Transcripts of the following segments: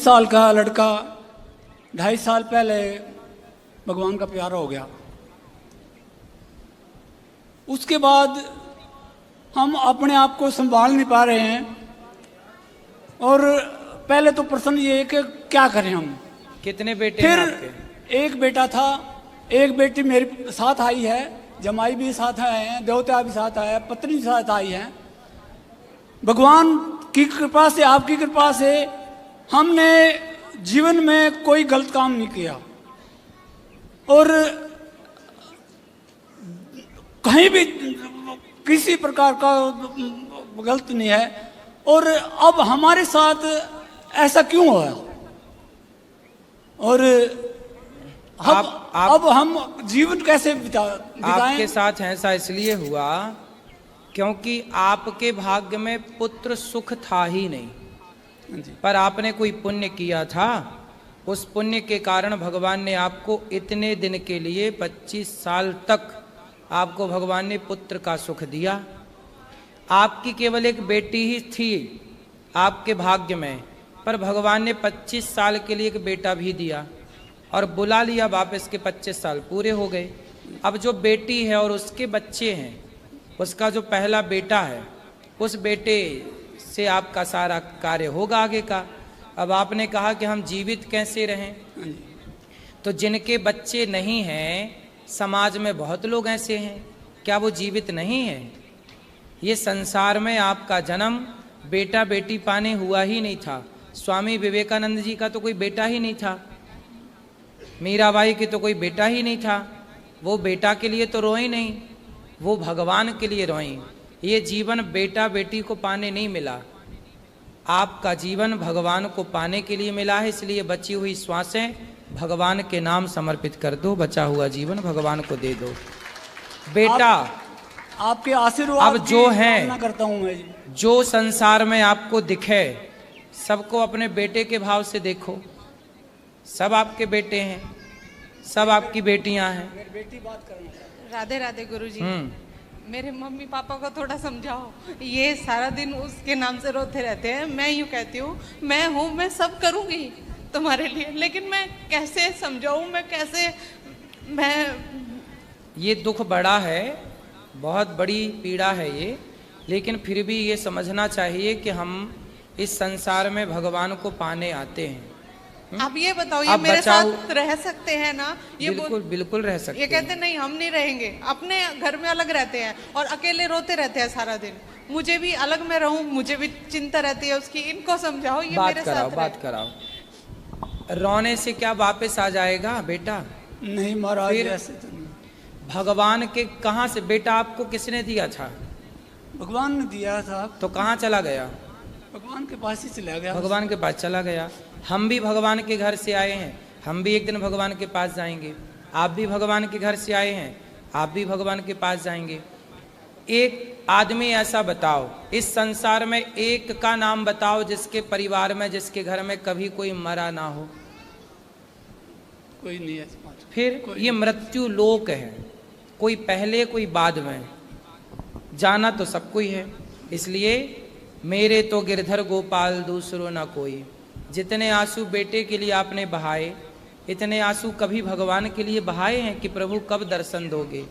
साल का लड़का 2.5 साल पहले भगवान का प्यारा हो गया। उसके बाद हम अपने आप को संभाल नहीं पा रहे हैं और पहले तो प्रश्न ये है कि क्या करें हम। कितने बेटे फिर हैं आपके? एक बेटा था, एक बेटी मेरे साथ आई है, जमाई भी साथ आए हैं, देवता भी साथ आए हैं, पत्नी भी साथ आई है। भगवान की कृपा से, आपकी कृपा से हमने जीवन में कोई गलत काम नहीं किया और कहीं भी किसी प्रकार का गलत नहीं है। और अब हमारे साथ ऐसा क्यों हुआ? और अब हम जीवन कैसे बिताएं? आपके साथ ऐसा इसलिए हुआ क्योंकि आपके भाग्य में पुत्र सुख था ही नहीं, पर आपने कोई पुण्य किया था। उस पुण्य के कारण भगवान ने आपको इतने दिन के लिए 25 साल तक आपको भगवान ने पुत्र का सुख दिया। आपकी केवल एक बेटी ही थी आपके भाग्य में, पर भगवान ने 25 साल के लिए एक बेटा भी दिया और बुला लिया वापस के 25 साल पूरे हो गए। अब जो बेटी है और उसके बच्चे हैं, उसका जो पहला बेटा है, उस बेटे से आपका सारा कार्य होगा आगे का। अब आपने कहा कि हम जीवित कैसे रहें, तो जिनके बच्चे नहीं हैं, समाज में बहुत लोग ऐसे हैं, क्या वो जीवित नहीं हैं? ये संसार में आपका जन्म बेटा बेटी पाने हुआ ही नहीं था। स्वामी विवेकानंद जी का तो कोई बेटा ही नहीं था, मीराबाई की तो कोई बेटा ही नहीं था। वो बेटा के लिए तो रोई नहीं, वो भगवान के लिए रोई। ये जीवन बेटा बेटी को पाने नहीं मिला, आपका जीवन भगवान को पाने के लिए मिला है। इसलिए बची हुई श्वासें भगवान के नाम समर्पित कर दो, बचा हुआ जीवन भगवान को दे दो। बेटा आपके आशीर्वाद अब जो है, करता हूं मैं, जो संसार में आपको दिखे सबको अपने बेटे के भाव से देखो। सब आपके बेटे हैं, सब आपकी बेटियां हैं। बेटी बात करना। राधे राधे गुरुजी। मेरे मम्मी पापा को थोड़ा समझाओ, ये सारा दिन उसके नाम से रोते रहते हैं। मैं यूँ कहती हूँ, मैं हूँ, मैं सब करूँगी तुम्हारे लिए, लेकिन मैं कैसे समझाऊँ, मैं कैसे, ये दुख बड़ा है, बहुत बड़ी पीड़ा है ये, लेकिन फिर भी ये समझना चाहिए कि हम इस संसार में भगवान को पाने आते हैं। आप ये बताओ, ये मेरे साथ रह सकते हैं ना? ये बिल्कुल बिल्कुल रह सकते हैं। ये कहते नहीं हम नहीं रहेंगे, अपने घर में अलग रहते हैं और अकेले रोते रहते हैं सारा दिन। मुझे भी अलग में रहूं, मुझे भी चिंता रहती है उसकी। इनको समझाओ, ये मेरे साथ बात कराओ। रोने से क्या वापस आ जाएगा बेटा? नहीं महाराज, ऐसे तो नहीं। भगवान के कहाँ से बेटा आपको किसने दिया था? भगवान ने दिया था। तो कहाँ चला गया? भगवान के पास ही चला गया। भगवान के पास चला गया। हम भी भगवान के घर से आए हैं, हम भी एक दिन भगवान के पास जाएंगे। आप भी भगवान के घर से आए हैं, आप भी भगवान के पास जाएंगे। एक आदमी ऐसा बताओ, इस संसार में एक का नाम बताओ जिसके परिवार में, जिसके घर में कभी कोई मरा ना हो। कोई नहीं है। फिर ये मृत्यु लोक है, कोई पहले कोई बाद में, जाना तो सबको ही है। इसलिए मेरे तो गिरधर गोपाल दूसरो ना कोई। जितने आंसू बेटे के लिए आपने बहाए, इतने आंसू कभी भगवान के लिए बहाए हैं कि प्रभु कब दर्शन दोगे,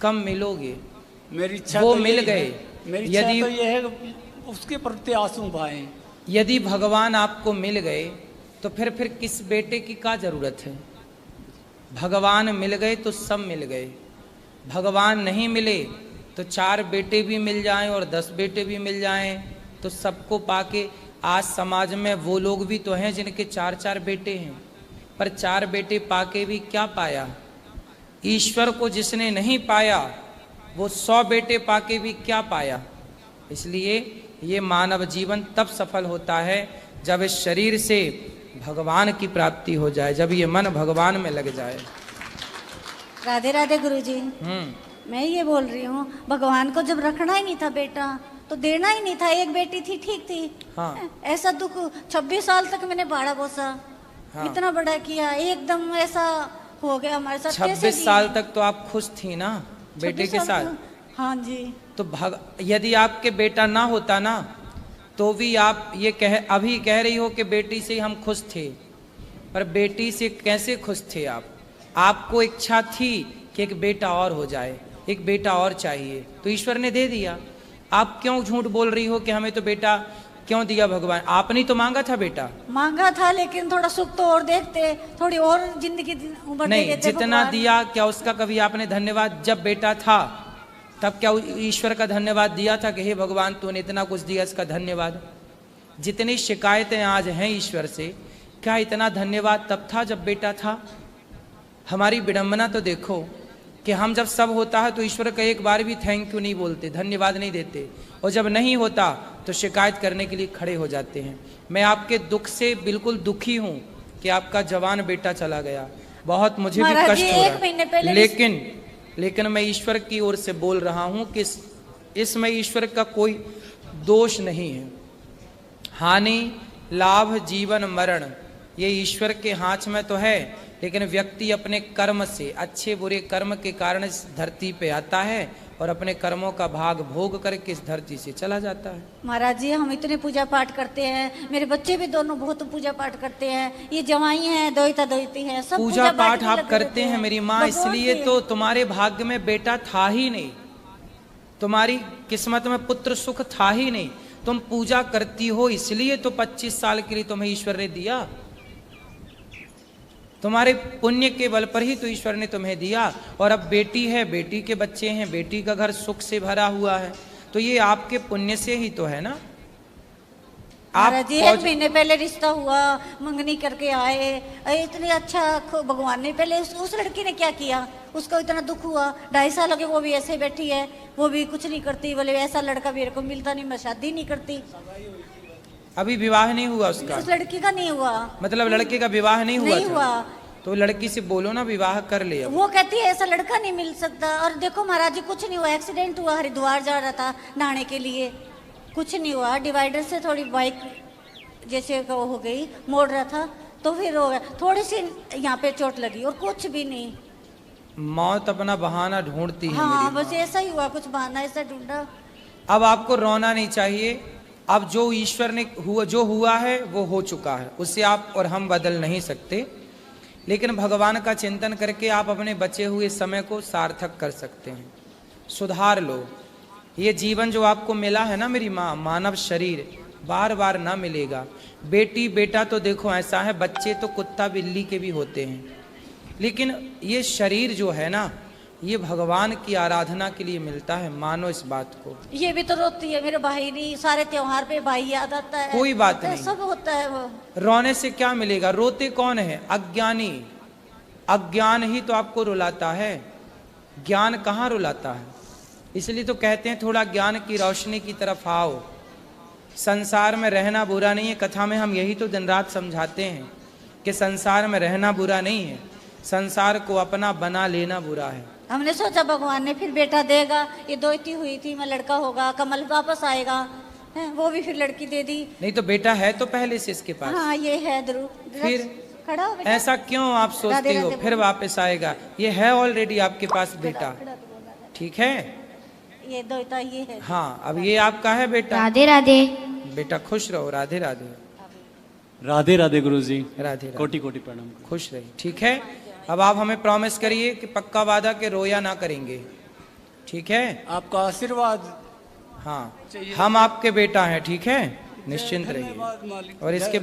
कब मिलोगे? मेरी इच्छा वो तो मिल गए। मेरी इच्छा तो ये है उसके प्रति आंसू बहाए। यदि भगवान आपको मिल गए तो फिर किस बेटे की क्या जरूरत है? भगवान मिल गए तो सब मिल गए। भगवान नहीं मिले तो 4 बेटे भी मिल जाएं और 10 बेटे भी मिल जाएं तो सबको पाके, आज समाज में वो लोग भी तो हैं जिनके 4-4 बेटे हैं, पर 4 बेटे पाके भी क्या पाया? ईश्वर को जिसने नहीं पाया वो 100 बेटे पाके भी क्या पाया? इसलिए ये मानव जीवन तब सफल होता है जब इस शरीर से भगवान की प्राप्ति हो जाए, जब ये मन भगवान में लग जाए। राधे राधे गुरुजी। मैं ये बोल रही हूँ, भगवान को जब रखना ही नहीं था बेटा तो देना ही नहीं था। एक बेटी थी, ठीक थी। हाँ। ऐसा दुख 26 साल तक मैंने बाड़ा बोसा। हाँ। इतना बड़ा किया, एकदम ऐसा हो गया हमारे साथ। 26 साल तक तो आप खुश थी ना बेटे के साथ? हाँ जी। तो यदि आपके बेटा ना होता ना तो भी आप ये अभी कह रही हो कि बेटी से हम खुश थे, पर बेटी से कैसे खुश थे आप? आपको इच्छा थी कि एक बेटा और हो जाए, एक बेटा और चाहिए, तो ईश्वर ने दे दिया। आप क्यों झूठ बोल रही हो कि हमें तो बेटा क्यों दिया भगवान? आपने तो मांगा था बेटा। मांगा था, लेकिन थोड़ा सुख तो और देखते, थोड़ी और जिंदगी उम्र दे नहीं, देते जितना भगवान। दिया क्या उसका कभी आपने धन्यवाद, जब बेटा था तब क्या ईश्वर का धन्यवाद दिया था कि हे भगवान तूने इतना कुछ दिया, इसका धन्यवाद? जितनी शिकायतें आज हैं ईश्वर से, क्या इतना धन्यवाद तब था जब बेटा था? हमारी विडंबना तो देखो कि हम जब सब होता है तो ईश्वर का एक बार भी थैंक यू नहीं बोलते, धन्यवाद नहीं देते, और जब नहीं होता तो शिकायत करने के लिए खड़े हो जाते हैं। मैं आपके दुख से बिल्कुल दुखी हूं कि आपका जवान बेटा चला गया, बहुत मुझे भी कष्ट हो रहा है, लेकिन मैं ईश्वर की ओर से बोल रहा हूं कि इसमें ईश्वर का कोई दोष नहीं है। हानि लाभ जीवन मरण ये ईश्वर के हाथ में तो है, लेकिन व्यक्ति अपने कर्म से, अच्छे बुरे कर्म के कारण इस धरती पे आता है और अपने कर्मों का भाग भोग करके इस धरती से चला जाता है। महाराज जी हम इतने पूजा पाठ करते हैं, मेरे बच्चे भी दोनों बहुत पूजा पाठ करते हैं, ये जवाई हैं, दोहिता दोहिती हैं, सब पूजा पाठ आप करते हैं मेरी माँ, इसलिए तो तुम्हारे भाग्य में बेटा था ही नहीं, तुम्हारी किस्मत में पुत्र सुख था ही नहीं। तुम पूजा करती हो इसलिए तो 25 साल के लिए तुम्हें ईश्वर ने दिया, तुम्हारे पुण्य के बल पर ही तो ईश्वर ने तुम्हें दिया। और अब बेटी है, बेटी के बच्चे हैं, बेटी का घर सुख से भरा हुआ है, तो ये आपके पुण्य से ही तो है ना। महाराज जी 1 महीने पहले रिश्ता हुआ, मंगनी करके आए, इतनी अच्छा भगवान ने पहले उस लड़की ने क्या किया, उसको इतना दुख हुआ, 2.5 साल हो गए वो भी ऐसे बैठी है, वो भी कुछ नहीं करती, बोले ऐसा लड़का मेरे को मिलता नहीं, मैं शादी नहीं करती। अभी विवाह नहीं हुआ उसका? उस लड़की का नहीं हुआ, मतलब लड़के का विवाह नहीं हुआ? नहीं हुआ। तो लड़की से बोलो ना विवाह कर ले। वो कहती है ऐसा लड़का नहीं मिल सकता। और देखो महाराज जी कुछ नहीं हुआ, एक्सीडेंट हुआ, हरिद्वार जा रहा था नहाने के लिए, कुछ नहीं हुआ, डिवाइडर से थोड़ी बाइक जैसे हो गई, मोड़ रहा था तो फिर हो गया, थोड़ी सी यहाँ पे चोट लगी और कुछ भी नहीं। मौत अपना बहाना ढूंढती है। हाँ बस ऐसा ही हुआ, कुछ बहाना ऐसा ढूंढा। अब आपको रोना नहीं चाहिए, अब जो ईश्वर ने जो हुआ है वो हो चुका है, उसे आप और हम बदल नहीं सकते, लेकिन भगवान का चिंतन करके आप अपने बचे हुए समय को सार्थक कर सकते हैं, सुधार लो। ये जीवन जो आपको मिला है ना मेरी माँ, मानव शरीर बार बार ना मिलेगा। बेटी बेटा तो देखो ऐसा है, बच्चे तो कुत्ता बिल्ली के भी होते हैं, लेकिन ये शरीर जो है ना ये भगवान की आराधना के लिए मिलता है, मानो इस बात को। ये भी तो रोती है मेरे भाई नहीं, सारे त्योहार पे भाई याद आता है, कोई बात नहीं, सब होता है। वो रोने से क्या मिलेगा? रोते कौन है? अज्ञानी। अज्ञान ही तो आपको रुलाता है, ज्ञान कहाँ रुलाता है? इसलिए तो कहते हैं थोड़ा ज्ञान की रोशनी की तरफ आओ। संसार में रहना बुरा नहीं है, कथा में हम यही तो दिन रात समझाते हैं कि संसार में रहना बुरा नहीं है, संसार को अपना बना लेना बुरा है। हमने सोचा भगवान ने फिर बेटा देगा, ये दोहिती हुई थी, मैं लड़का होगा, कमल वापस आएगा, है वो भी फिर लड़की दे दी। नहीं तो बेटा है तो पहले से इसके पास। हाँ ये है ध्रुव, फिर खड़ा हो बेटा। ऐसा क्यों आप सोचती हो फिर वापस आएगा? ये है ऑलरेडी आपके पास बेटा, ठीक है? ये दोहिता ये है। हाँ अब ये आपका है बेटा। राधे राधे। बेटा खुश रहो। राधे राधे। राधे राधे गुरुजी। राधे राधे। कोटि कोटि प्रणाम। खुश रहिए, ठीक है? अब आप हमें प्रॉमिस करिए कि पक्का वादा के रोया ना करेंगे, ठीक है? आपका आशीर्वाद। हाँ हम आपके बेटा हैं, ठीक है? निश्चिंत रहिए। धन्यवाद मालिक। और इसके